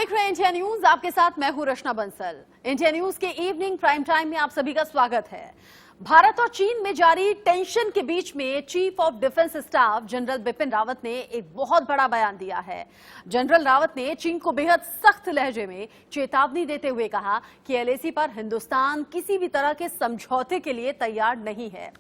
देख रहे हैं इंडिया न्यूज, आपके साथ मैं हूं रचना बंसल। इंडिया न्यूज के इवनिंग प्राइम टाइम में आप सभी का स्वागत है। भारत और चीन में जारी टेंशन के बीच में chief of defence staff general Bipin Rawat ने एक बहुत बड़ा बयान दिया है। जनरल रावत ने चीन को बेहद सख्त लहजे में चेतावनी देते हुए कहा कि एलएसी पर हिंदुस्तान किसी भी तरह के समझौते के लिए तैयार नहीं है।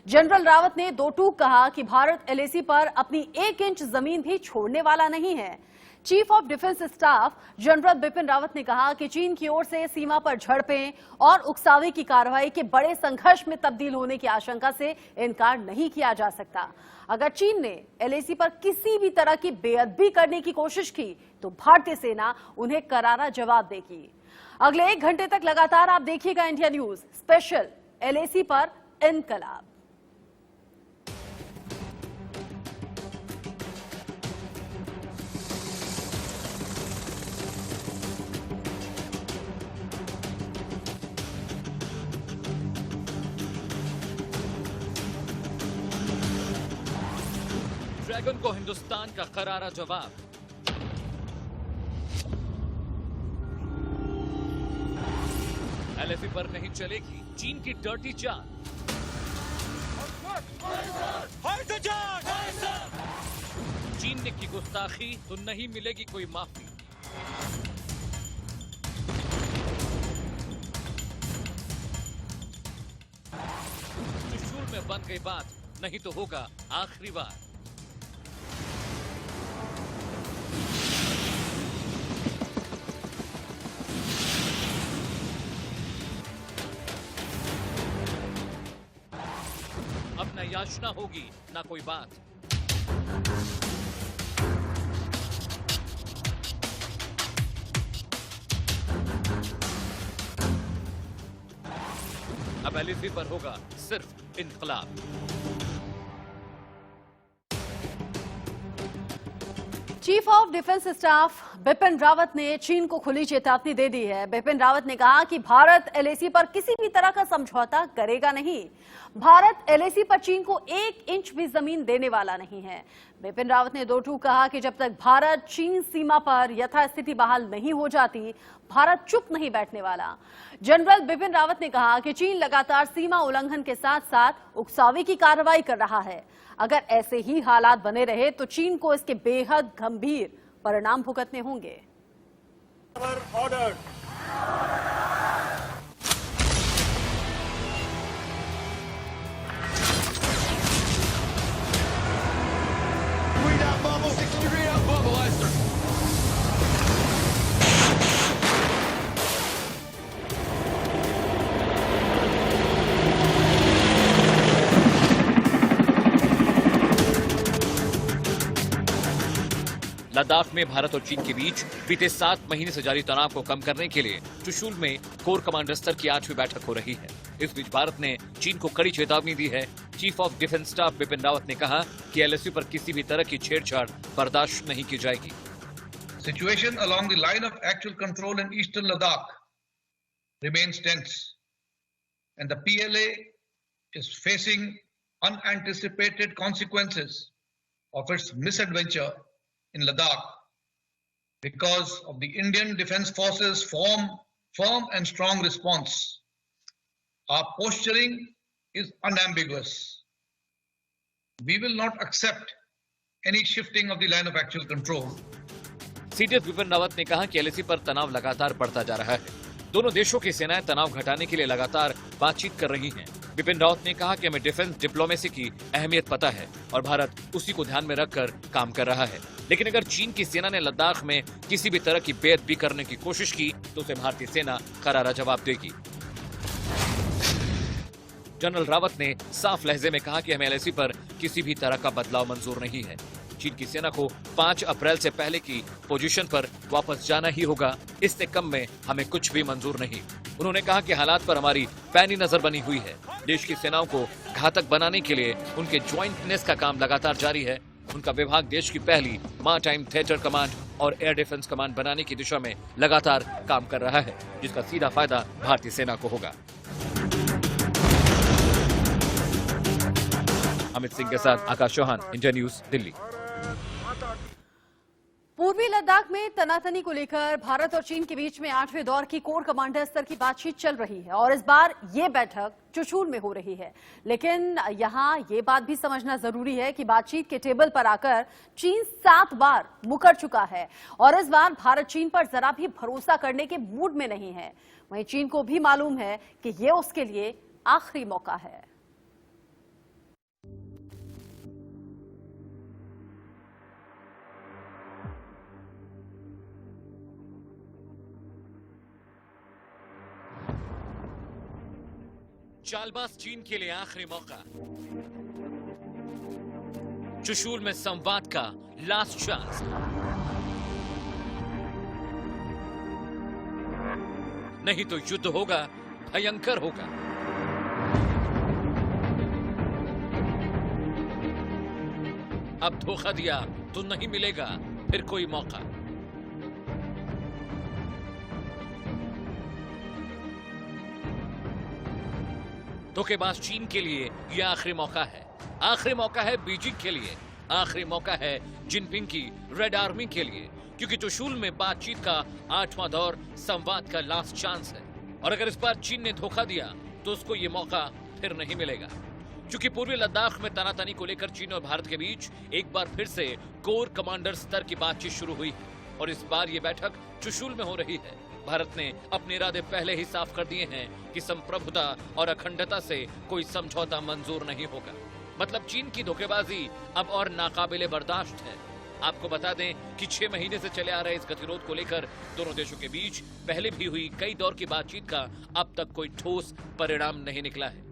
जनरल रावत ने दो टूक कहा कि भारत एलएसी पर अपनी 1 इंच जमीन भी छोड़ने वाला नहीं है। Chief of defence staff general Bipin Rawat ने कहा कि चीन की ओर से सीमा पर झड़पें और उकसावे की कार्रवाई के बड़े संघर्ष में तब्दील होने की आशंका से इनकार नहीं किया जा सकता। अगर चीन ने एलएसी पर किसी भी तरह की बेअदबी करने की कोशिश की तो भारतीय सेना उन्हें करारा जवाब देगी। अगले 1 घंटे तक लगातार आप देखिएगा इंडिया न्यूज स्पेशल एलएसी पर इनकलाब। ड्रैगन को हिंदुस्तान का करारा जवाब। एलएसी पर नहीं चलेगी चीन की डर्टी चाल। चीन ने की गुस्ताखी तो नहीं मिलेगी कोई माफी। त्रिशूल में बन गई बात, नहीं तो होगा आखिरी बार। अब न याचना होगी ना कोई बात। अब एलएसी पर होगा सिर्फ इनकलाब। Chief of defence staff Bipin Rawat ने चीन को खुली चेतावनी दे दी है। बिपिन रावत ने कहा कि भारत एलएसी पर किसी भी तरह का समझौता करेगा नहीं। भारत एलएसी पर चीन को 1 इंच भी जमीन देने वाला नहीं है। बिपिन रावत ने दो टूक कहा कि जब तक भारत चीन सीमा पर यथास्थिति बहाल नहीं हो जाती, भारत चुप नहीं बैठने वाला। जनरल बिपिन रावत ने कहा कि चीन लगातार सीमा उल्लंघन के साथ साथ उकसावे की कार्रवाई कर रहा है। अगर ऐसे ही हालात बने रहे तो चीन को इसके बेहद गंभीर परिणाम भुगतने होंगे। लद्दाख में भारत और चीन के बीच बीते 7 महीने से जारी तनाव को कम करने के लिए त्रिशूल में कोर कमांडर स्तर की 8वीं बैठक हो रही है। इस बीच भारत ने चीन को कड़ी चेतावनी दी है। Chief of defence staff Bipin Rawat ने कहा कि एलएसी पर किसी भी तरह की छेड़छाड़ बर्दाश्त नहीं की जाएगी। Situation along the line of actual control in eastern Ladakh remains tense, and the PLA is facing unanticipated consequences of its misadventure in Ladakh because of the Indian Defence Forces' firm and strong response. Our posturing is unambiguous. We will not accept any shifting of the line of actual control. CDS Bipin Rawat ने कहा कि LAC पर तनाव लगातार बढ़ता जा रहा है। दोनों देशों की सेनाएं तनाव घटाने के लिए लगातार बातचीत कर रही हैं। बिपिन रावत ने कहा कि हमें डिफेंस डिप्लोमेसी की अहमियत पता है और भारत उसी को ध्यान में रखकर काम कर रहा है। लेकिन अगर चीन की सेना ने लद्दाख में किसी भी तरह की बेअदबी करने की कोशिश की तो उसे भारतीय सेना करारा जवाब देगी। जनरल रावत ने साफ लहजे में कहा कि हमें एलएसी पर किसी भी तरह का बदलाव मंजूर नहीं है। चीन की सेना को 5 अप्रैल से पहले की पोजीशन पर वापस जाना ही होगा। इससे कम में हमें कुछ भी मंजूर नहीं। उन्होंने कहा कि हालात पर हमारी पैनी नजर बनी हुई है। देश की सेनाओं को घातक बनाने के लिए उनके ज्वाइंटनेस का काम लगातार जारी है। उनका विभाग देश की पहली मारटाइम थिएटर कमांड और एयर डिफेंस कमांड बनाने की दिशा में लगातार काम कर रहा है, जिसका सीधा फायदा भारतीय सेना को होगा। अमित सिंह के साथ आकाश चौहान, इंडिया न्यूज, दिल्ली। पूर्वी लद्दाख में तनातनी को लेकर भारत और चीन के बीच में 8वें दौर की कोर कमांडर स्तर की बातचीत चल रही है और इस बार ये बैठक चुशूल में हो रही है। लेकिन यहां ये बात भी समझना जरूरी है कि बातचीत के टेबल पर आकर चीन 7 बार मुकर चुका है और इस बार भारत चीन पर जरा भी भरोसा करने के मूड में नहीं है। वहीं चीन को भी मालूम है कि ये उसके लिए आखिरी मौका है। चालबाज चीन के लिए आखिरी मौका। चुशूल में संवाद का लास्ट चांस। नहीं तो युद्ध होगा, भयंकर होगा। अब धोखा दिया तो नहीं मिलेगा फिर कोई मौका। धोखेबाज चीन के लिए यह आखिरी मौका है। आखिरी मौका है बीजिंग के लिए, आखिरी मौका है जिनपिंग की रेड आर्मी के लिए, क्योंकि चुशूल में बातचीत का 8वां दौर संवाद का लास्ट चांस है। और अगर इस बार चीन ने धोखा दिया तो उसको ये मौका फिर नहीं मिलेगा, क्योंकि पूर्वी लद्दाख में तनातनी को लेकर चीन और भारत के बीच एक बार फिर से कोर कमांडर स्तर की बातचीत शुरू हुई है और इस बार ये बैठक चुशूल में हो रही है। भारत ने अपने इरादे पहले ही साफ कर दिए हैं कि संप्रभुता और अखंडता से कोई समझौता मंजूर नहीं होगा। मतलब चीन की धोखेबाजी अब और नाकाबिले बर्दाश्त है। आपको बता दें कि 6 महीने से चले आ रहे इस गतिरोध को लेकर दोनों देशों के बीच पहले भी हुई कई दौर की बातचीत का अब तक कोई ठोस परिणाम नहीं निकला है।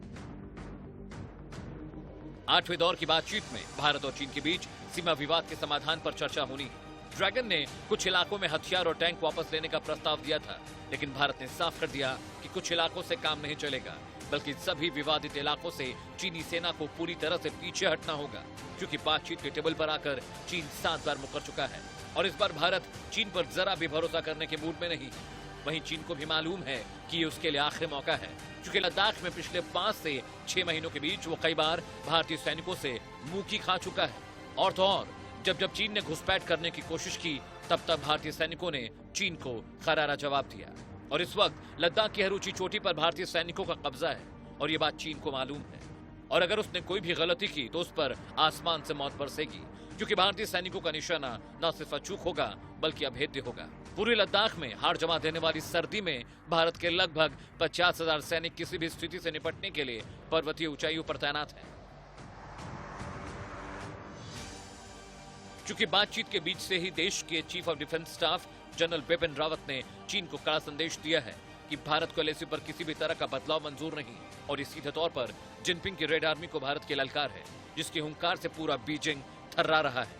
8वें दौर की बातचीत में भारत और चीन के बीच सीमा विवाद के समाधान पर चर्चा होनी है। ड्रैगन ने कुछ इलाकों में हथियार और टैंक वापस लेने का प्रस्ताव दिया था, लेकिन भारत ने साफ कर दिया कि कुछ इलाकों से काम नहीं चलेगा, बल्कि सभी विवादित इलाकों से चीनी सेना को पूरी तरह से पीछे हटना होगा, क्योंकि बातचीत के टेबल पर आकर चीन 7 बार मुकर चुका है और इस बार भारत चीन पर जरा भी भरोसा करने के मूड में नहीं है। वहीं चीन को भी मालूम है कि ये उसके लिए आखिरी मौका है, क्योंकि लद्दाख में पिछले 5 से 6 महीनों के बीच वो कई बार भारतीय सैनिकों से मुंह की खा चुका है। और तो और जब चीन ने घुसपैठ करने की कोशिश की तब भारतीय सैनिकों ने चीन को करारा जवाब दिया और इस वक्त लद्दाख की हर ऊंची चोटी पर भारतीय सैनिकों का कब्जा है और ये बात चीन को मालूम है। और अगर उसने कोई भी गलती की तो उस पर आसमान से मौत बरसेगी, क्योंकि भारतीय सैनिकों का निशाना न सिर्फ अचूक होगा बल्कि अभेद्य होगा। पूरे लद्दाख में हार जमा देने वाली सर्दी में भारत के लगभग 50,000 सैनिक किसी भी स्थिति से निपटने के लिए पर्वतीय ऊंचाइयों पर तैनात हैं। क्योंकि बातचीत के बीच से ही देश के chief of defence staff general Bipin Rawat ने चीन को कड़ा संदेश दिया है कि भारत को एलएसी पर किसी भी तरह का बदलाव मंजूर नहीं और इस सीधे तौर पर जिनपिंग की रेड आर्मी को भारत की ललकार है, जिसकी हुंकार से पूरा बीजिंग थर्रा रहा है।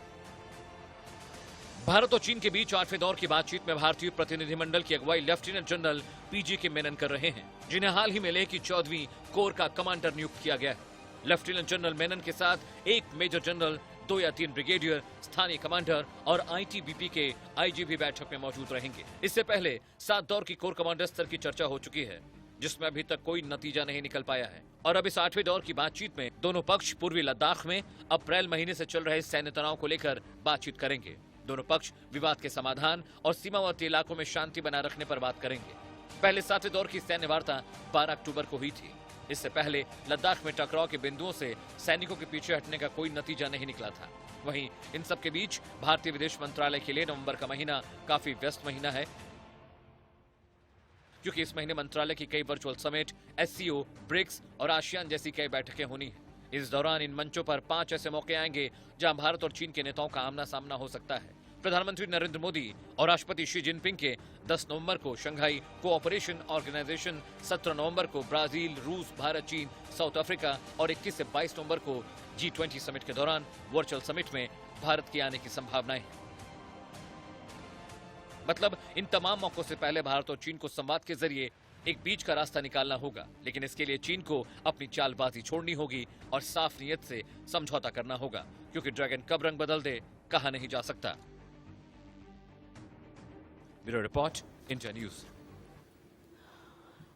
भारत और चीन के बीच 8वें दौर की बातचीत में भारतीय प्रतिनिधिमंडल की अगुवाई लेफ्टिनेंट जनरल पीजी के मेनन कर रहे हैं, जिन्हें हाल ही में लेह की 14वीं कोर का कमांडर नियुक्त किया गया है। लेफ्टिनेंट जनरल मेनन के साथ एक मेजर जनरल, 2 या 3 ब्रिगेडियर, स्थानीय कमांडर और आईटीबीपी के आईजी बैठक में मौजूद रहेंगे। इससे पहले 7 दौर की कोर कमांडर स्तर की चर्चा हो चुकी है, जिसमें अभी तक कोई नतीजा नहीं निकल पाया है और अब इस 8वें दौर की बातचीत में दोनों पक्ष पूर्वी लद्दाख में अप्रैल महीने से चल रहे सैन्य तनाव को लेकर बातचीत करेंगे। दोनों पक्ष विवाद के समाधान और सीमावर्ती इलाकों में शांति बनाए रखने पर बात करेंगे। पहले 7वें दौर की सैन्य वार्ता 12 अक्टूबर को हुई थी। इससे पहले लद्दाख में टकराव के बिंदुओं से सैनिकों के पीछे हटने का कोई नतीजा नहीं निकला था। वहीं इन सब के बीच भारतीय विदेश मंत्रालय के लिए नवंबर का महीना काफी व्यस्त महीना है, क्योंकि इस महीने मंत्रालय की कई वर्चुअल समिट, एससीओ, ब्रिक्स और आसियान जैसी कई बैठकें होनी है। इस दौरान इन मंचों पर 5 ऐसे मौके आएंगे जहां भारत और चीन के नेताओं का आमना सामना हो सकता है। प्रधानमंत्री नरेंद्र मोदी और राष्ट्रपति शी जिनपिंग के 10 नवंबर को शंघाई कोऑपरेशन ऑर्गेनाइजेशन, 17 नवंबर को ब्राजील, रूस, भारत, चीन, साउथ अफ्रीका और 21 से 22 नवंबर को G20 समिट के दौरान वर्चुअल समिट में भारत के आने की संभावनाएं हैं। मतलब इन तमाम मौकों से पहले भारत और चीन को संवाद के जरिए एक बीच का रास्ता निकालना होगा, लेकिन इसके लिए चीन को अपनी चालबाजी छोड़नी होगी और साफ नीयत से समझौता करना होगा, क्योंकि ड्रैगन कब रंग बदल दे कहा नहीं जा सकता। Bureau report, India news.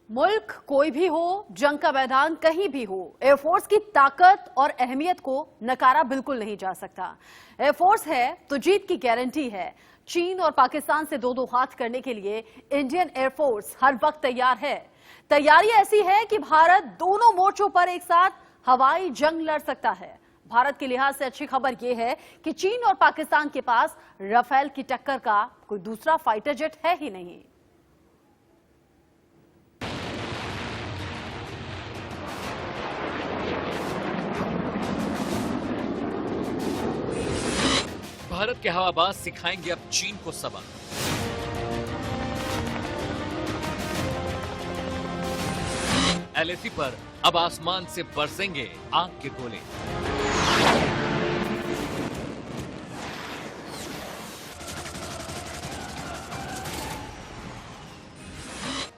मुल्क कोई भी हो, जंग का मैदान कहीं भी हो, एयरफोर्स की ताकत और अहमियत को नकारा बिल्कुल नहीं जा सकता। एयरफोर्स है तो जीत की गारंटी है। चीन और पाकिस्तान से दो दो हाथ करने के लिए इंडियन एयरफोर्स हर वक्त तैयार है। तैयारी ऐसी है कि भारत दोनों मोर्चों पर एक साथ हवाई जंग लड़ सकता है। भारत के लिहाज से अच्छी खबर यह है कि चीन और पाकिस्तान के पास राफेल की टक्कर का कोई दूसरा फाइटर जेट है ही नहीं। भारत के हवाबाज सिखाएंगे अब चीन को सबक। एलएसी पर अब आसमान से बरसेंगे आग के गोले।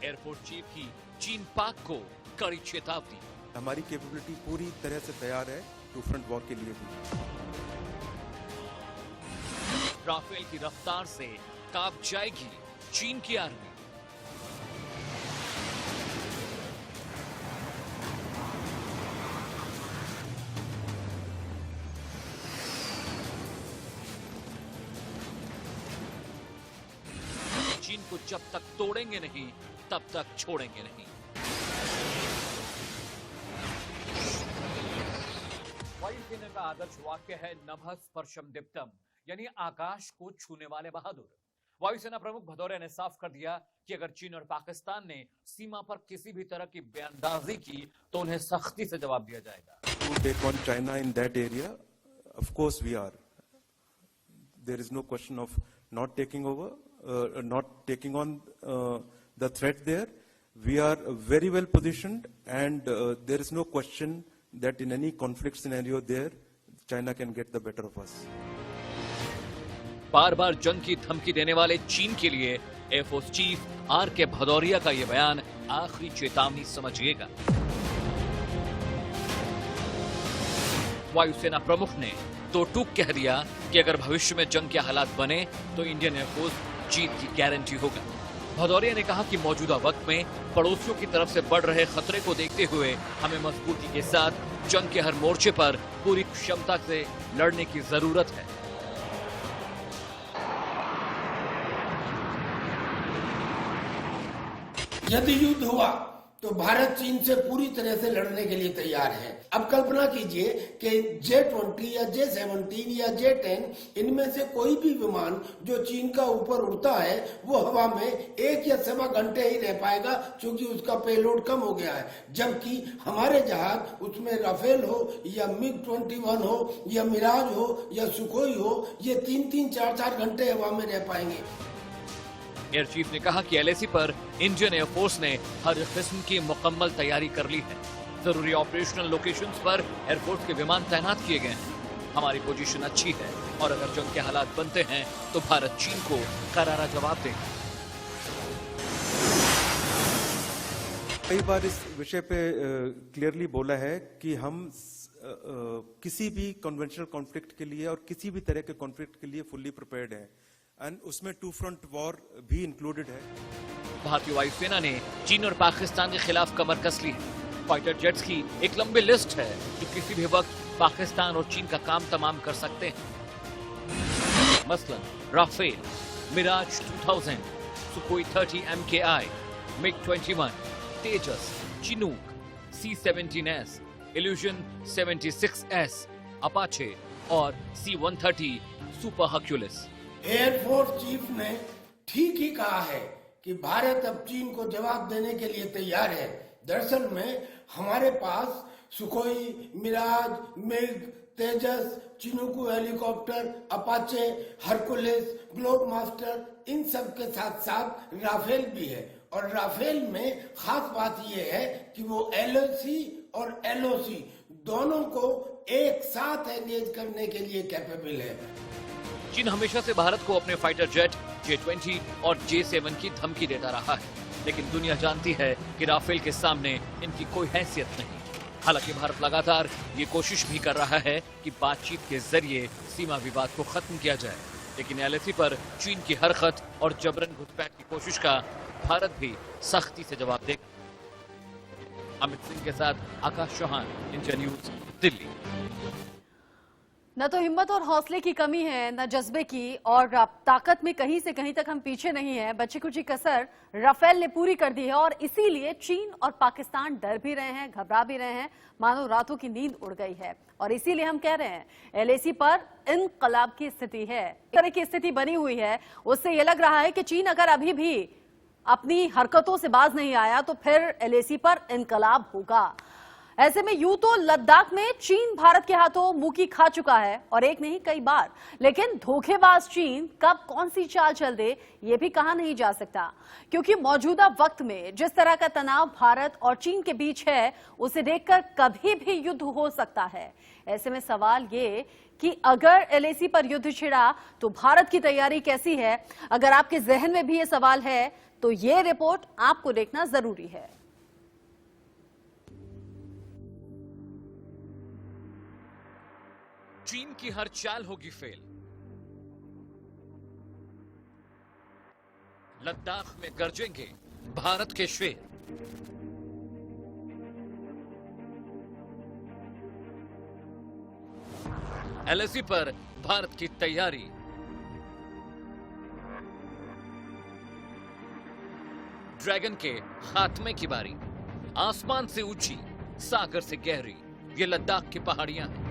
एयरफोर्स चीफ की चीन पाक को कड़ी चेतावनी। हमारी कैपेबिलिटी पूरी तरह से तैयार है टू फ्रंट वॉर के लिए भी। राफेल की रफ्तार से कांप जाएगी चीन की आर्मी। चीन को जब तक तोड़ेंगे नहीं तब तक छोड़ेंगे नहीं। वायुसेना का आदर्श वाक्य है नभः स्पर्शम दीप्तम, यानी आकाश को छूने वाले बहादुर। वायुसेना प्रमुख भदौरिया ने साफ कर दिया कि अगर चीन और पाकिस्तान ने सीमा पर किसी भी तरह की बयानबाजी की तो उन्हें सख्ती से जवाब दिया जाएगा। To take on China in that area, of course we are. There is no question of not taking over, not taking on the threat there. We are very well positioned, and there is no question that in any conflict scenario there, China can get the better of us. बार बार जंग की धमकी देने वाले चीन के लिए air force chief R K. Bhadauria का यह बयान आखिरी चेतावनी समझिएगा। वायुसेना प्रमुख ने तो टूक कह दिया कि अगर भविष्य में जंग के हालात बने तो इंडियन एयरफोर्स जीत की गारंटी होगा। भदौरिया ने कहा कि मौजूदा वक्त में पड़ोसियों की तरफ से बढ़ रहे खतरे को देखते हुए हमें मजबूती के साथ जंग के हर मोर्चे पर पूरी क्षमता से लड़ने की जरूरत है। यदि युद्ध हुआ तो भारत चीन से पूरी तरह से लड़ने के लिए तैयार है। अब कल्पना कीजिए कि J-20 या J-17 या J-10 इनमें से कोई भी विमान जो चीन का ऊपर उड़ता है वो हवा में 1 या सवा घंटे ही रह पाएगा, क्योंकि उसका पेलोड कम हो गया है। जबकि हमारे जहाज, उसमें राफेल हो या MiG-21 हो या मिराज हो या सुखोई हो, ये 3-3, 4-4 घंटे हवा में रह पाएंगे। एयर चीफ ने कहा कि एलएसी पर इंडियन एयरफोर्स ने हर किस्म की मुकम्मल तैयारी कर ली है। जरूरी ऑपरेशनल लोकेशंस पर एयरफोर्स के विमान तैनात किए गए हैं। हमारी पोजीशन अच्छी है और अगर जंग के हालात बनते हैं तो भारत चीन को करारा जवाब देगा। कई बार इस विषय पे क्लियरली बोला है कि हम किसी भी कन्वेंशनल कॉन्फ्लिक्ट के लिए और किसी भी तरह के कॉन्फ्लिक्ट के लिए फुल्ली प्रिपेयर्ड है, एंड उसमें टू फ्रंट वॉर भी इंक्लूडेड है। भारतीय वायुसेना ने चीन और पाकिस्तान के खिलाफ कमर कस ली है। फाइटर जेट्स की एक लंबी लिस्ट है जो किसी भी वक्त पाकिस्तान और चीन का काम तमाम कर सकते हैं। मसलन Rafale, Mirage 2000, Sukhoi 30 MKI, MiG-21, Tejas, Chinook, C-17S, Ilyushin 76S, Apache और C-130 super Hercules. Air force chief ने ठीक ही कहा है कि भारत अब चीन को जवाब देने के लिए तैयार है। दरअसल में हमारे पास Sukhoi, Mirage, MiG, Tejas, Chinook helicopter, Apache, Hercules, Globemaster, इन सब के साथ साथ राफेल भी है। और राफेल में खास बात यह है कि वो LOC और LOC दोनों को एक साथ एंगेज करने के लिए कैपेबल है। चीन हमेशा से भारत को अपने फाइटर जेट J-20 और J-7 की धमकी देता रहा है, लेकिन दुनिया जानती है कि राफेल के सामने इनकी कोई हैसियत नहीं। हालांकि भारत लगातार ये कोशिश भी कर रहा है कि बातचीत के जरिए सीमा विवाद को खत्म किया जाए, लेकिन एलएसी पर चीन की हरकत और जबरन घुसपैठ की कोशिश का भारत भी सख्ती से जवाब देगा। अमित सिंह के साथ आकाश चौहान, इंडिया न्यूज, दिल्ली। न तो हिम्मत और हौसले की कमी है, न जज्बे की, और ताकत में कहीं से कहीं तक हम पीछे नहीं है। बची कुची कसर राफेल ने पूरी कर दी है और इसीलिए चीन और पाकिस्तान डर भी रहे हैं, घबरा भी रहे हैं, मानो रातों की नींद उड़ गई है। और इसीलिए हम कह रहे हैं एलएसी पर इनकलाब की स्थिति है। इस तरह की स्थिति बनी हुई है, उससे यह लग रहा है कि चीन अगर अभी भी अपनी हरकतों से बाज नहीं आया तो फिर एलएसी पर इनकलाब होगा। ऐसे में यूं तो लद्दाख में चीन भारत के हाथों मुंह की खा चुका है, और एक नहीं कई बार, लेकिन धोखेबाज चीन कब कौन सी चाल चल दे ये भी कहा नहीं जा सकता, क्योंकि मौजूदा वक्त में जिस तरह का तनाव भारत और चीन के बीच है उसे देखकर कभी भी युद्ध हो सकता है। ऐसे में सवाल ये कि अगर एलएसी पर युद्ध छिड़ा तो भारत की तैयारी कैसी है? अगर आपके जहन में भी ये सवाल है तो ये रिपोर्ट आपको देखना जरूरी है। चीन की हर चाल होगी फेल। लद्दाख में गरजेंगे भारत के शेर। एलएसी पर भारत की तैयारी। ड्रैगन के खात्मे की बारी। आसमान से ऊंची, सागर से गहरी, ये लद्दाख की पहाड़ियां हैं।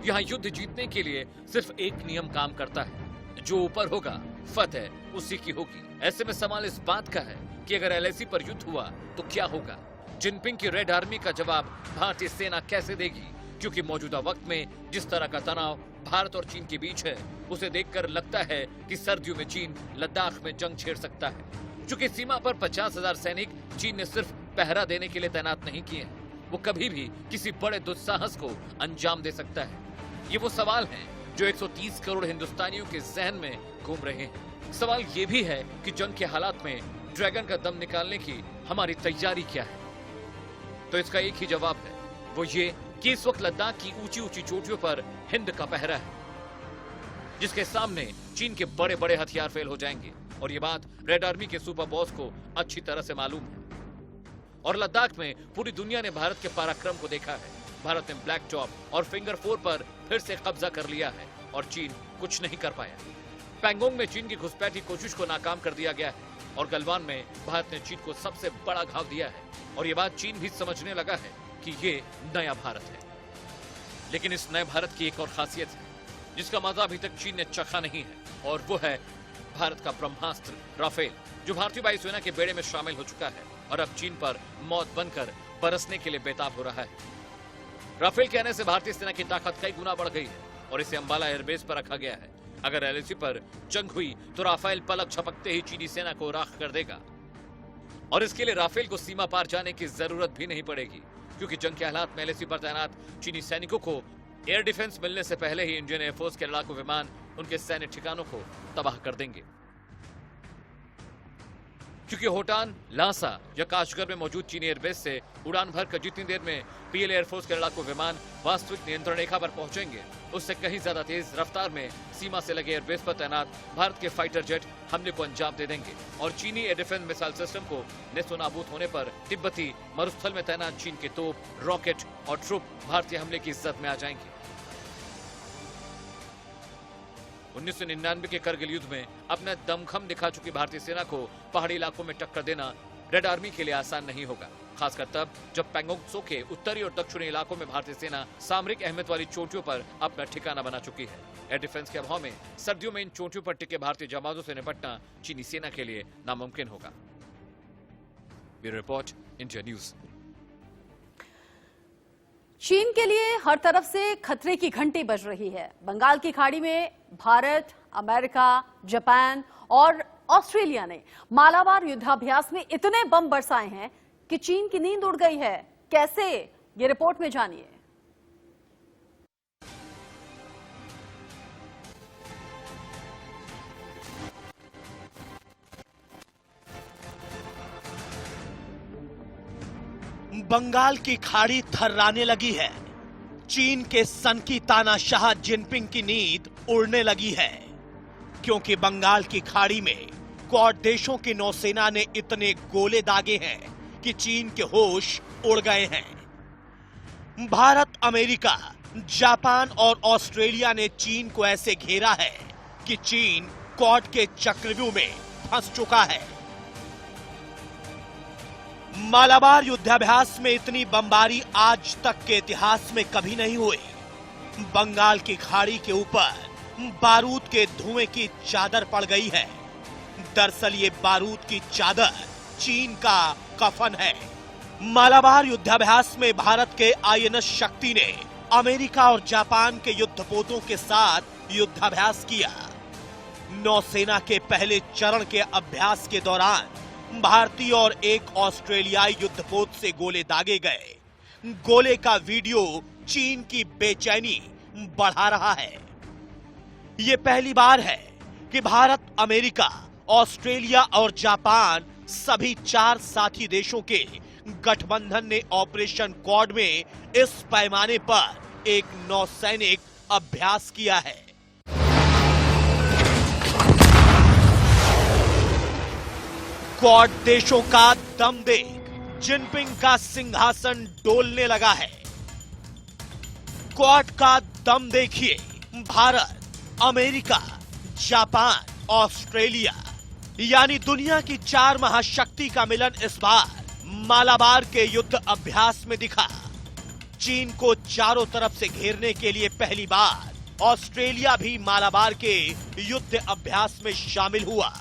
यहां युद्ध जीतने के लिए सिर्फ एक नियम काम करता है, जो ऊपर होगा फतेह उसी की होगी। ऐसे में सवाल इस बात का है कि अगर एलएसी पर युद्ध हुआ तो क्या होगा? जिनपिंग की रेड आर्मी का जवाब भारतीय सेना कैसे देगी? क्योंकि मौजूदा वक्त में जिस तरह का तनाव भारत और चीन के बीच है, उसे देखकर लगता है कि सर्दियों में चीन लद्दाख में जंग छेड़ सकता है। चूंकि सीमा पर 50,000 सैनिक चीन ने सिर्फ पहरा देने के लिए तैनात नहीं किए हैं, वो कभी भी किसी बड़े दुस्साहस को अंजाम दे सकता है। ये वो सवाल हैं जो 130 करोड़ हिंदुस्तानियों के जहन में घूम रहे हैं। सवाल ये भी है कि जंग के हालात में ड्रैगन का दम निकालने की हमारी तैयारी क्या है? तो इसका एक ही जवाब है, वो ये कि इस वक्त लद्दाख की ऊंची ऊंची चोटियों पर हिंद का पहरा है, जिसके सामने चीन के बड़े बड़े हथियार फेल हो जाएंगे। और ये बात रेड आर्मी के सुपर बॉस को अच्छी तरह से मालूम है। और लद्दाख में पूरी दुनिया ने भारत के पराक्रम को देखा है। भारत ने ब्लैक टॉप और फिंगर 4 पर फिर से कब्जा कर लिया है और चीन कुछ नहीं कर पाया। पैंगोंग में चीन की घुसपैठ की कोशिश को नाकाम कर दिया गया है और गलवान में भारत ने चीन को सबसे बड़ा घाव दिया है। और ये बात चीन भी समझने लगा है कि ये नया भारत है। लेकिन इस नए भारत की एक और खासियत है जिसका मजा अभी तक चीन ने चखा नहीं है, और वो है भारत का ब्रह्मास्त्र राफेल, जो भारतीय वायुसेना के बेड़े में शामिल हो चुका है और अब चीन पर मौत बनकर बरसने के लिए बेताब हो रहा है। राफेल के आने से भारतीय सेना की ताकत कई गुना बढ़ गई है और इसे अंबाला एयरबेस पर रखा गया है। अगर एलएसी पर जंग हुई तो राफेल पलक झपकते ही चीनी सेना को राख कर देगा, और इसके लिए राफेल को सीमा पार जाने की जरूरत भी नहीं पड़ेगी, क्योंकि जंग के हालात में एलएसी पर तैनात चीनी सैनिकों को एयर डिफेंस मिलने से पहले ही इंडियन एयरफोर्स के लड़ाकू विमान उनके सैन्य ठिकानों को तबाह कर देंगे। क्योंकि होटान, लासा या काशगर में मौजूद चीनी एयरबेस से उड़ान भरकर जितनी देर में पीएलए एयरफोर्स के लड़ाकू विमान वास्तविक नियंत्रण रेखा पर पहुंचेंगे, उससे कहीं ज्यादा तेज रफ्तार में सीमा से लगे एयरबेस पर तैनात भारत के फाइटर जेट हमले को अंजाम दे देंगे और चीनी एयर डिफेंस मिसाइल सिस्टम को नेस्तनाबूद होने पर तिब्बती मरुस्थल में तैनात चीन के तोप, रॉकेट और ट्रुप भारतीय हमले की इज्जत में आ जाएंगे। 1999 के करगिल युद्ध में अपना दमखम दिखा चुकी भारतीय सेना को पहाड़ी इलाकों में टक्कर देना रेड आर्मी के लिए आसान नहीं होगा, खासकर तब जब पैंगोंग त्सो के उत्तरी और दक्षिणी इलाकों में भारतीय सेना सामरिक अहमियत वाली चोटियों पर अपना ठिकाना बना चुकी है। एयर डिफेंस के अभाव में सर्दियों में इन चोटियों पर टिके भारतीय जमातों से निपटना चीनी सेना के लिए नामुमकिन होगा। Bureau report, India news. चीन के लिए हर तरफ से खतरे की घंटी बज रही है। बंगाल की खाड़ी में भारत, अमेरिका, जापान और ऑस्ट्रेलिया ने मालाबार युद्धाभ्यास में इतने बम बरसाए हैं कि चीन की नींद उड़ गई है। कैसे, ये रिपोर्ट में जानिए। बंगाल की खाड़ी थर्राने लगी है। चीन के सनकी तानाशाह जिनपिंग की नींद उड़ने लगी है, क्योंकि बंगाल की खाड़ी में क्वाड देशों की नौसेना ने इतने गोले दागे हैं कि चीन के होश उड़ गए हैं। भारत, अमेरिका, जापान और ऑस्ट्रेलिया ने चीन को ऐसे घेरा है कि चीन क्वाड के चक्रव्यूह में फंस चुका है। मालाबार युद्धाभ्यास में इतनी बमबारी आज तक के इतिहास में कभी नहीं हुई। बंगाल की खाड़ी के ऊपर बारूद के धुएं की चादर पड़ गई है। दरअसल ये बारूद की चादर चीन का कफन है। मालाबार युद्धाभ्यास में भारत के आईएनएस शक्ति ने अमेरिका और जापान के युद्धपोतों के साथ युद्धाभ्यास किया। नौसेना के पहले चरण के अभ्यास के दौरान भारतीय और एक ऑस्ट्रेलियाई युद्धपोत से गोले दागे गए। गोले का वीडियो चीन की बेचैनी बढ़ा रहा है। ये पहली बार है कि भारत, अमेरिका, ऑस्ट्रेलिया और जापान सभी 4 साथी देशों के गठबंधन ने ऑपरेशन क्वाड में इस पैमाने पर एक नौसैनिक अभ्यास किया है। क्वाड देशों का दम देख जिनपिंग का सिंहासन डोलने लगा है। क्वाड का दम देखिए, भारत, अमेरिका, जापान, ऑस्ट्रेलिया यानी दुनिया की 4 महाशक्ति का मिलन इस बार मालाबार के युद्ध अभ्यास में दिखा। चीन को चारों तरफ से घेरने के लिए पहली बार ऑस्ट्रेलिया भी मालाबार के युद्ध अभ्यास में शामिल हुआ।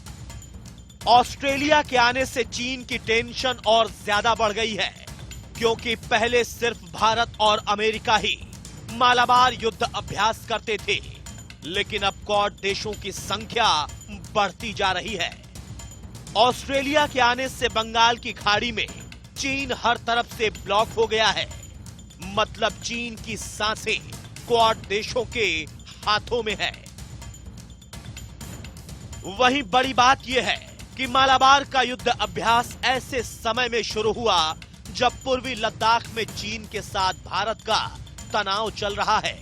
ऑस्ट्रेलिया के आने से चीन की टेंशन और ज्यादा बढ़ गई है, क्योंकि पहले सिर्फ भारत और अमेरिका ही मालाबार युद्ध अभ्यास करते थे, लेकिन अब क्वाड देशों की संख्या बढ़ती जा रही है। ऑस्ट्रेलिया के आने से बंगाल की खाड़ी में चीन हर तरफ से ब्लॉक हो गया है। मतलब चीन की सांसें क्वाड देशों के हाथों में है। वहीं बड़ी बात यह है कि मालाबार का युद्ध अभ्यास ऐसे समय में शुरू हुआ जब पूर्वी लद्दाख में चीन के साथ भारत का तनाव चल रहा है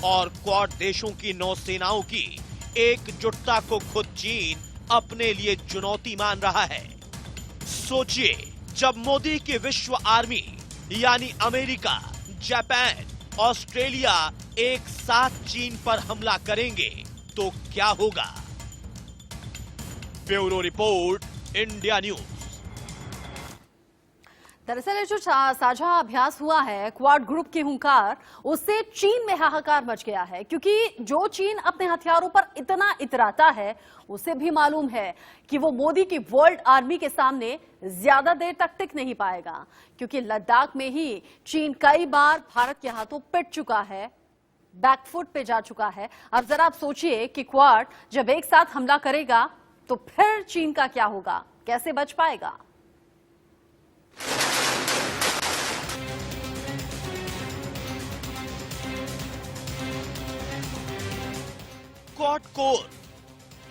और क्वाड देशों की नौसेनाओं की एकजुटता को खुद चीन अपने लिए चुनौती मान रहा है। सोचिए, जब मोदी की विश्व आर्मी यानी अमेरिका, जापान, ऑस्ट्रेलिया एक साथ चीन पर हमला करेंगे तो क्या होगा। Bureau report, India news. दरअसल ये जो साझा अभ्यास हुआ है क्वाड ग्रुप के हुंकार, उससे चीन में हाहाकार मच गया है, क्योंकि जो चीन अपने हथियारों पर इतना इतराता है उसे भी मालूम है कि वो मोदी की वर्ल्ड आर्मी के सामने ज्यादा देर तक टिक नहीं पाएगा, क्योंकि लद्दाख में ही चीन कई बार भारत के हाथों पिट चुका है, बैकफुट पे जा चुका है। अब जरा आप सोचिए कि क्वाड जब एक साथ हमला करेगा तो फिर चीन का क्या होगा, कैसे बच पाएगा। क्वाड कोर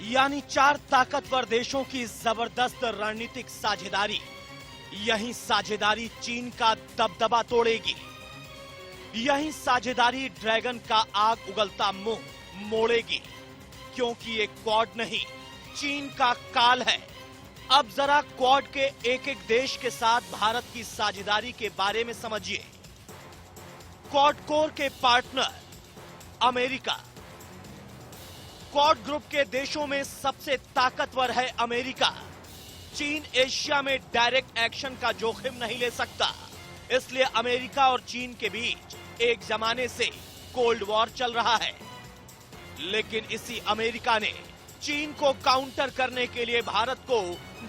यानी 4 ताकतवर देशों की जबरदस्त रणनीतिक साझेदारी, यही साझेदारी चीन का दबदबा तोड़ेगी। यही साझेदारी ड्रैगन का आग उगलता मुंह मोड़ेगी, क्योंकि ये क्वाड नहीं, चीन का काल है। अब जरा क्वाड के एक एक देश के साथ भारत की साझेदारी के बारे में समझिए। क्वाड कोर के पार्टनर अमेरिका। क्वाड ग्रुप के देशों में सबसे ताकतवर है अमेरिका। चीन एशिया में डायरेक्ट एक्शन का जोखिम नहीं ले सकता, इसलिए अमेरिका और चीन के बीच एक जमाने से कोल्ड वॉर चल रहा है। लेकिन इसी अमेरिका ने चीन को काउंटर करने के लिए भारत को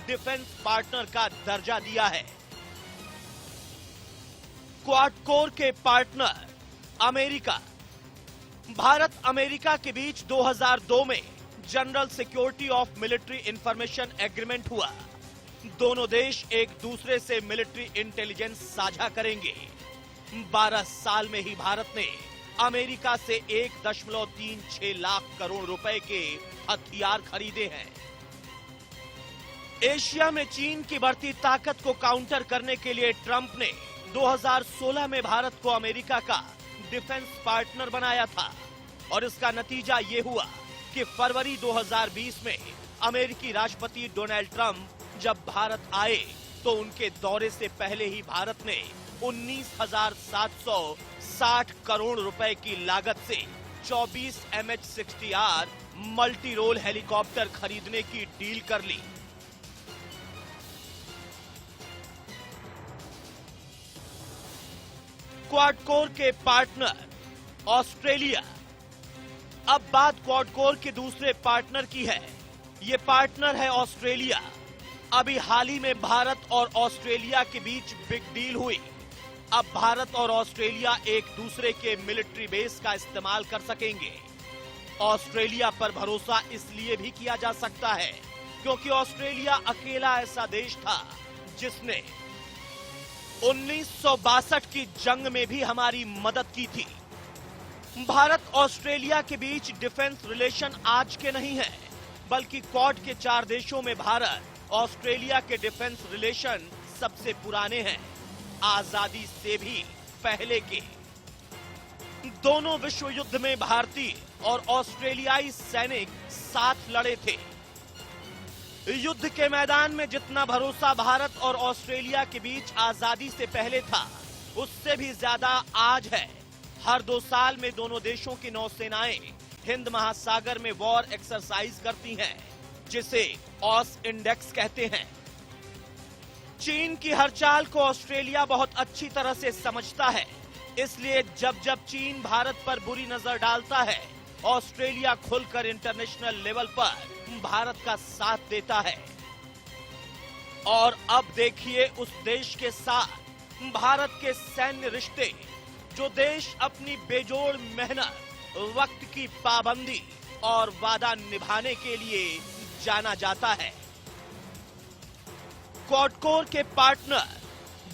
डिफेंस पार्टनर का दर्जा दिया है। क्वाड कोर के पार्टनर अमेरिका। भारत अमेरिका के बीच 2002 में general security of military information agreement हुआ। दोनों देश एक दूसरे से मिलिट्री इंटेलिजेंस साझा करेंगे। 12 साल में ही भारत ने अमेरिका से 1.36 लाख करोड़ रुपए के हथियार खरीदे हैं। एशिया में चीन की बढ़ती ताकत को काउंटर करने के लिए ट्रंप ने 2016 में भारत को अमेरिका का डिफेंस पार्टनर बनाया था और इसका नतीजा ये हुआ कि फरवरी 2020 में अमेरिकी राष्ट्रपति डोनाल्ड ट्रंप जब भारत आए तो उनके दौरे से पहले ही भारत ने 19,760 करोड़ रुपए की लागत से 24 MH-60R मल्टी रोल हेलीकॉप्टर खरीदने की डील कर ली। क्वाडकोर के पार्टनर ऑस्ट्रेलिया। अब बात क्वाडकोर के दूसरे पार्टनर की है। ये पार्टनर है ऑस्ट्रेलिया। अभी हाल ही में भारत और ऑस्ट्रेलिया के बीच बिग डील हुई। अब भारत और ऑस्ट्रेलिया एक दूसरे के मिलिट्री बेस का इस्तेमाल कर सकेंगे। ऑस्ट्रेलिया पर भरोसा इसलिए भी किया जा सकता है क्योंकि ऑस्ट्रेलिया अकेला ऐसा देश था जिसने 1962 की जंग में भी हमारी मदद की थी। भारत ऑस्ट्रेलिया के बीच डिफेंस रिलेशन आज के नहीं है, बल्कि क्वाड के 4 देशों में भारत ऑस्ट्रेलिया के डिफेंस रिलेशन सबसे पुराने हैं, आजादी से भी पहले के। दोनों विश्व युद्ध में भारतीय और ऑस्ट्रेलियाई सैनिक साथ लड़े थे। युद्ध के मैदान में जितना भरोसा भारत और ऑस्ट्रेलिया के बीच आजादी से पहले था, उससे भी ज्यादा आज है। हर 2 साल में दोनों देशों की नौसेनाएं हिंद महासागर में वॉर एक्सरसाइज करती हैं, जिसे ऑस इंडेक्स कहते हैं। चीन की हर चाल को ऑस्ट्रेलिया बहुत अच्छी तरह से समझता है, इसलिए जब जब चीन भारत पर बुरी नजर डालता है, ऑस्ट्रेलिया खुलकर इंटरनेशनल लेवल पर भारत का साथ देता है। और अब देखिए उस देश के साथ भारत के सैन्य रिश्ते, जो देश अपनी बेजोड़ मेहनत, वक्त की पाबंदी और वादा निभाने के लिए जाना जाता है। क्वाडकोर के पार्टनर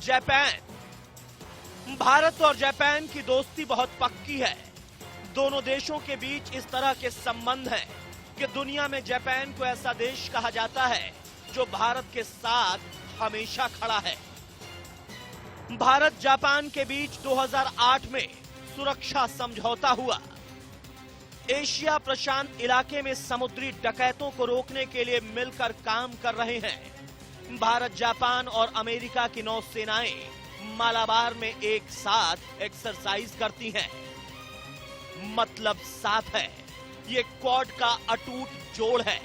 जापान। भारत और जापान की दोस्ती बहुत पक्की है। दोनों देशों के बीच इस तरह के संबंध हैं कि दुनिया में जापान को ऐसा देश कहा जाता है जो भारत के साथ हमेशा खड़ा है। भारत जापान के बीच 2008 में सुरक्षा समझौता हुआ। एशिया प्रशांत इलाके में समुद्री डकैतों को रोकने के लिए मिलकर काम कर रहे हैं। भारत, जापान और अमेरिका की नौसेनाएं मालाबार में एक साथ एक्सरसाइज करती हैं। मतलब साफ है, ये क्वाड का अटूट जोड़ है।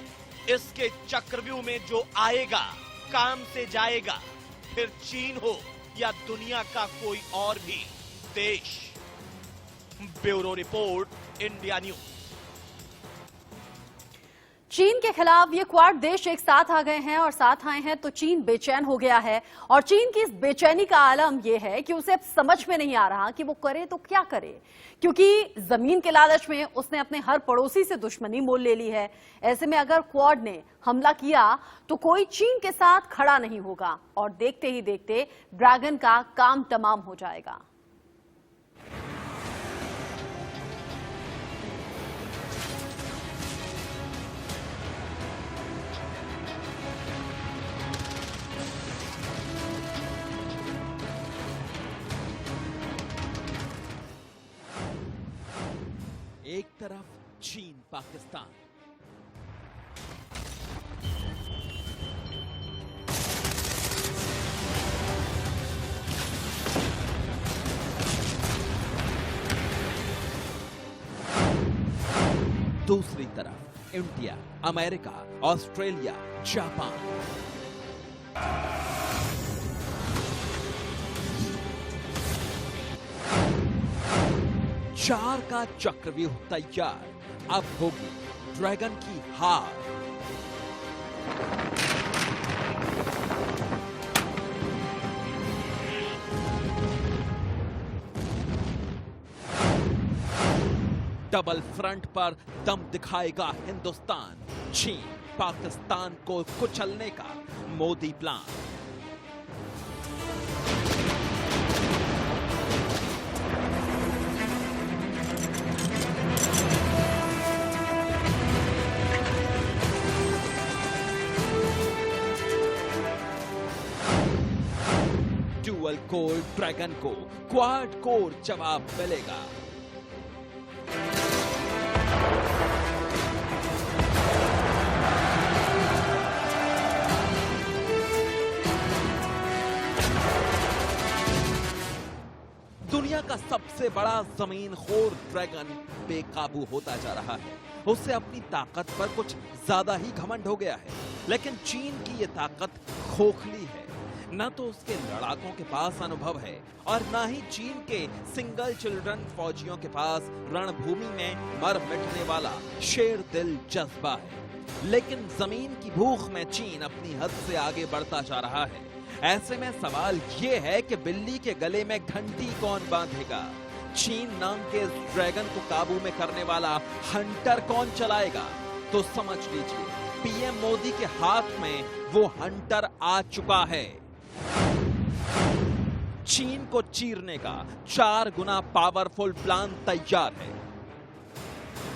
इसके चक्रव्यूह में जो आएगा काम से जाएगा, फिर चीन हो या दुनिया का कोई और भी देश। Bureau report, India news. चीन के खिलाफ ये क्वाड देश एक साथ आ गए हैं और साथ आए हैं तो चीन बेचैन हो गया है। और चीन की इस बेचैनी का आलम यह है कि उसे अब समझ में नहीं आ रहा कि वो करे तो क्या करे, क्योंकि जमीन के लालच में उसने अपने हर पड़ोसी से दुश्मनी मोल ले ली है। ऐसे में अगर क्वाड ने हमला किया तो कोई चीन के साथ खड़ा नहीं होगा और देखते ही देखते ड्रैगन का काम तमाम हो जाएगा। एक तरफ चीन पाकिस्तान, दूसरी तरफ इंडिया, अमेरिका, ऑस्ट्रेलिया, जापान। चार का चक्रव्यूह तैयार। अब होगी ड्रैगन की हार। डबल फ्रंट पर दम दिखाएगा हिंदुस्तान। चीन पाकिस्तान को कुचलने का Modi plan. Dual core dragon को क्वाड कोर जवाब मिलेगा। का सबसे बड़ा जमीनखोर ड्रैगन बेकाबू होता जा रहा है। उससे अपनी ताकत पर कुछ ज्यादा ही घमंड हो गया है। लेकिन चीन की ये ताकत खोखली है। न तो उसके लड़ाकों के पास अनुभव है और न ही चीन के सिंगल चिल्ड्रन फौजियों के पास रणभूमि में मर मिटने वाला शेर दिल जज्बा है। लेकिन जमीन की भूख में चीन अपनी हद से आगे बढ़ता जा रहा है। ऐसे में सवाल ये है कि बिल्ली के गले में घंटी कौन बांधेगा? चीन नाम के इस ड्रैगन को काबू में करने वाला हंटर कौन चलाएगा? तो समझ लीजिए, पीएम मोदी के हाथ में वो हंटर आ चुका है। चीन को चीरने का 4 गुना पावरफुल प्लान तैयार है।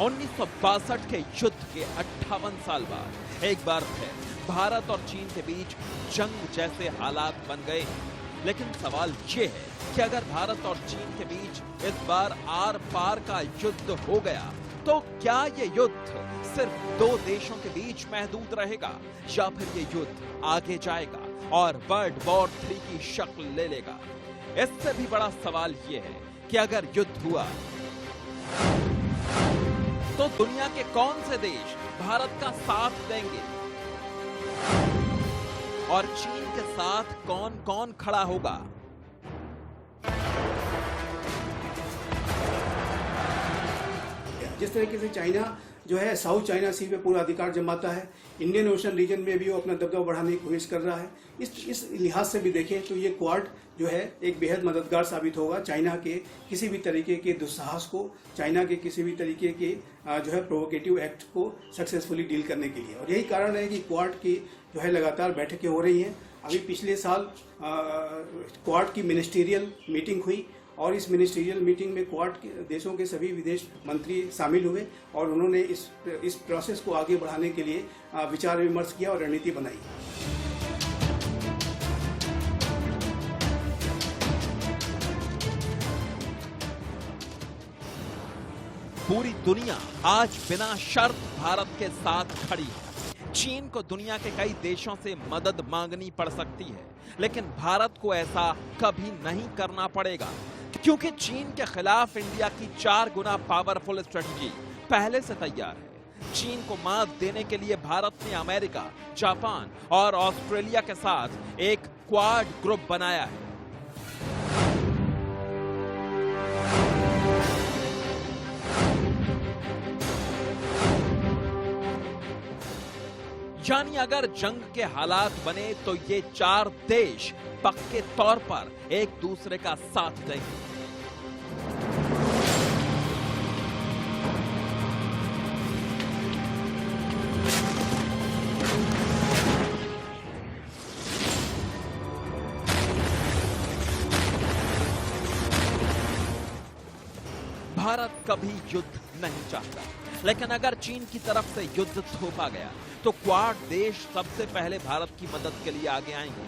1962 के युद्ध के 58 साल बाद एक बार फिर भारत और चीन के बीच जंग जैसे हालात बन गए। लेकिन सवाल ये है कि अगर भारत और चीन के बीच इस बार आर पार का युद्ध हो गया तो क्या ये युद्ध सिर्फ 2 देशों के बीच महदूद रहेगा या फिर ये युद्ध आगे जाएगा और वर्ल्ड वॉर 3 की शक्ल ले लेगा? इससे भी बड़ा सवाल ये है कि अगर युद्ध हुआ तो दुनिया के कौन से देश भारत का साथ देंगे और चीन के साथ कौन कौन खड़ा होगा? जिस तरीके से चाइना जो है साउथ चाइना सी पे पूरा अधिकार जमाता है, इंडियन ओशन रीजन में भी वो अपना दबदबा बढ़ाने की कोशिश कर रहा है। इस लिहाज से भी देखें तो ये क्वाड जो है एक बेहद मददगार साबित होगा चाइना के किसी भी तरीके के दुस्साहस को, चाइना के किसी भी तरीके के जो है प्रोवोकेटिव एक्ट को सक्सेसफुली डील करने के लिए। और यही कारण है कि क्वाड की जो है लगातार बैठकें हो रही हैं। अभी पिछले साल क्वाड की मिनिस्टीरियल मीटिंग हुई और इस मिनिस्ट्रियल मीटिंग में क्वाड के देशों के सभी विदेश मंत्री शामिल हुए और उन्होंने इस प्रोसेस को आगे बढ़ाने के लिए विचार विमर्श किया और रणनीति बनाई। पूरी दुनिया आज बिना शर्त भारत के साथ खड़ी है। चीन को दुनिया के कई देशों से मदद मांगनी पड़ सकती है, लेकिन भारत को ऐसा कभी नहीं करना पड़ेगा, क्योंकि चीन के खिलाफ इंडिया की 4 गुना पावरफुल स्ट्रेटजी पहले से तैयार है। चीन को मात देने के लिए भारत ने अमेरिका, जापान और ऑस्ट्रेलिया के साथ एक क्वाड ग्रुप बनाया है। यानी अगर जंग के हालात बने तो ये 4 देश पक्के तौर पर एक दूसरे का साथ देंगे। भारत कभी युद्ध नहीं चाहता, लेकिन अगर चीन की तरफ से युद्ध थोपा गया तो क्वाड देश सबसे पहले भारत की मदद के लिए आगे आएंगे।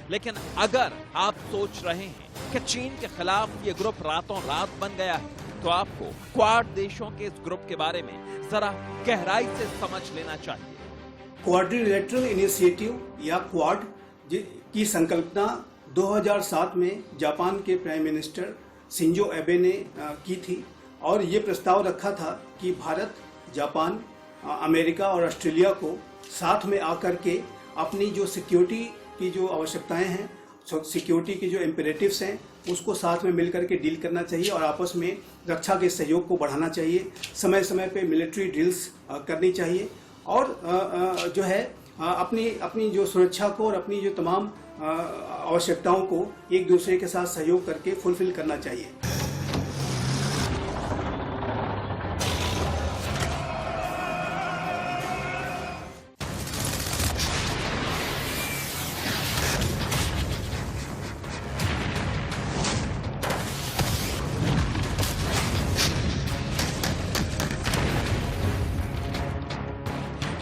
लेकिन अगर आप सोच रहे हैं कि चीन के खिलाफ ये ग्रुप रातों रात बन गया है, तो आपको क्वाड देशों के इस ग्रुप के बारे में जरा गहराई से समझ लेना चाहिए। क्वाड्रिलेटरल इनिशिएटिव या क्वाड की संकल्पना 2007 में जापान के प्राइम मिनिस्टर शिंजो एबे ने की थी और ये प्रस्ताव रखा था कि भारत, जापान, अमेरिका और ऑस्ट्रेलिया को साथ में आकर के अपनी जो सिक्योरिटी की जो आवश्यकताएं हैं, सिक्योरिटी की जो इम्पेरेटिव्स हैं, उसको साथ में मिलकर के डील करना चाहिए और आपस में रक्षा के सहयोग को बढ़ाना चाहिए। समय समय पे मिलिट्री ड्रिल्स करनी चाहिए और जो है अपनी जो सुरक्षा को और अपनी जो तमाम आवश्यकताओं को एक दूसरे के साथ सहयोग करके फुलफिल करना चाहिए।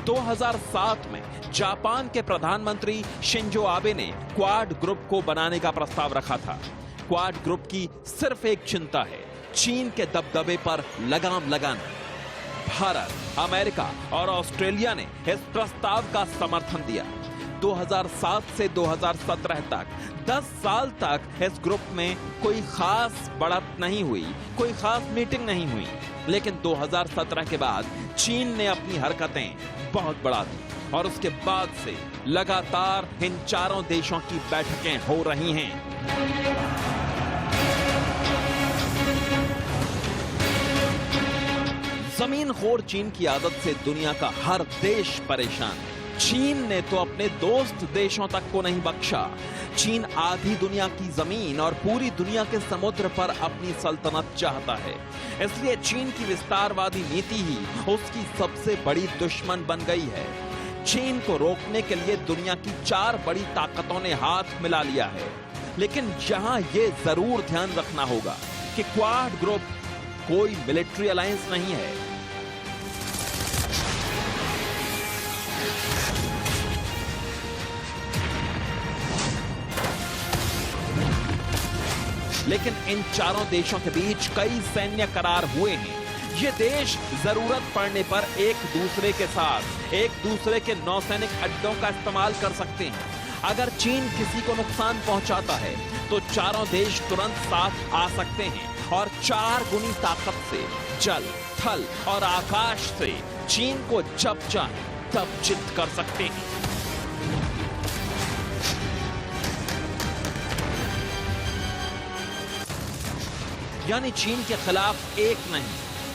दो 2007 में जापान के प्रधानमंत्री शिंजो आबे ने क्वाड ग्रुप को बनाने का प्रस्ताव रखा था। क्वाड ग्रुप की सिर्फ एक चिंता है, चीन के दबदबे पर लगाम लगाना। भारत, अमेरिका और ऑस्ट्रेलिया ने इस प्रस्ताव का समर्थन दिया। 2007 से 2017 तक 10 साल तक इस ग्रुप में कोई खास बढ़त नहीं हुई, कोई खास मीटिंग नहीं हुई। लेकिन 2017 के बाद चीन ने अपनी हरकतें बहुत बढ़ा दी और उसके बाद से लगातार इन चारों देशों की बैठकें हो रही हैं। जमीनखोर चीन की आदत से दुनिया का हर देश परेशान है। चीन ने तो अपने दोस्त देशों तक को नहीं बख्शा। चीन आधी दुनिया की जमीन और पूरी दुनिया के समुद्र पर अपनी सल्तनत चाहता है। इसलिए चीन की विस्तारवादी नीति ही उसकी सबसे बड़ी दुश्मन बन गई है। चीन को रोकने के लिए दुनिया की 4 बड़ी ताकतों ने हाथ मिला लिया है। लेकिन यहां ये जरूर ध्यान रखना होगा कि क्वाड ग्रुप कोई मिलिट्री अलायंस नहीं है। लेकिन इन चारों देशों के बीच कई सैन्य करार हुए हैं। ये देश जरूरत पड़ने पर एक दूसरे के साथ एक दूसरे के नौसैनिक अड्डों का इस्तेमाल कर सकते हैं। अगर चीन किसी को नुकसान पहुंचाता है तो चारों देश तुरंत साथ आ सकते हैं और 4 गुनी ताकत से जल, थल और आकाश से चीन को जब चाहे तब चित कर सकते हैं। यानी चीन के खिलाफ एक नहीं,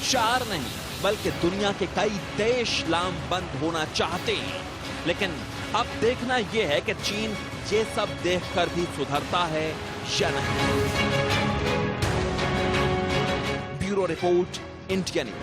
4 नहीं, बल्कि दुनिया के कई देश लामबंद होना चाहते हैं। लेकिन अब देखना यह है कि चीन ये सब देखकर भी सुधरता है या नहीं। Bureau report, India news.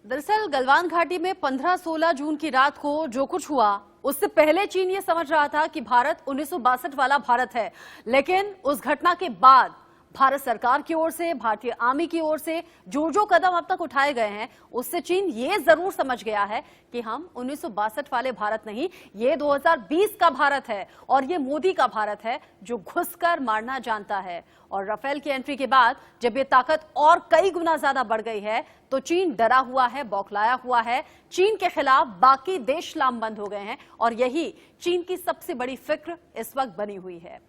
दरअसल गलवान घाटी में 15-16 जून की रात को जो कुछ हुआ उससे पहले चीन ये समझ रहा था कि भारत 1962 वाला भारत है। लेकिन उस घटना के बाद भारत सरकार की ओर से, भारतीय आर्मी की ओर से जो कदम अब तक उठाए गए हैं उससे चीन ये जरूर समझ गया है कि हम 1962 वाले भारत नहीं, ये 2020 का भारत है और ये मोदी का भारत है जो घुसकर मारना जानता है। और राफेल की एंट्री के बाद जब ये ताकत और कई गुना ज्यादा बढ़ गई है तो चीन डरा हुआ है, बौखलाया हुआ है। चीन के खिलाफ बाकी देश लामबंद हो गए हैं और यही चीन की सबसे बड़ी फिक्र इस वक्त बनी हुई है।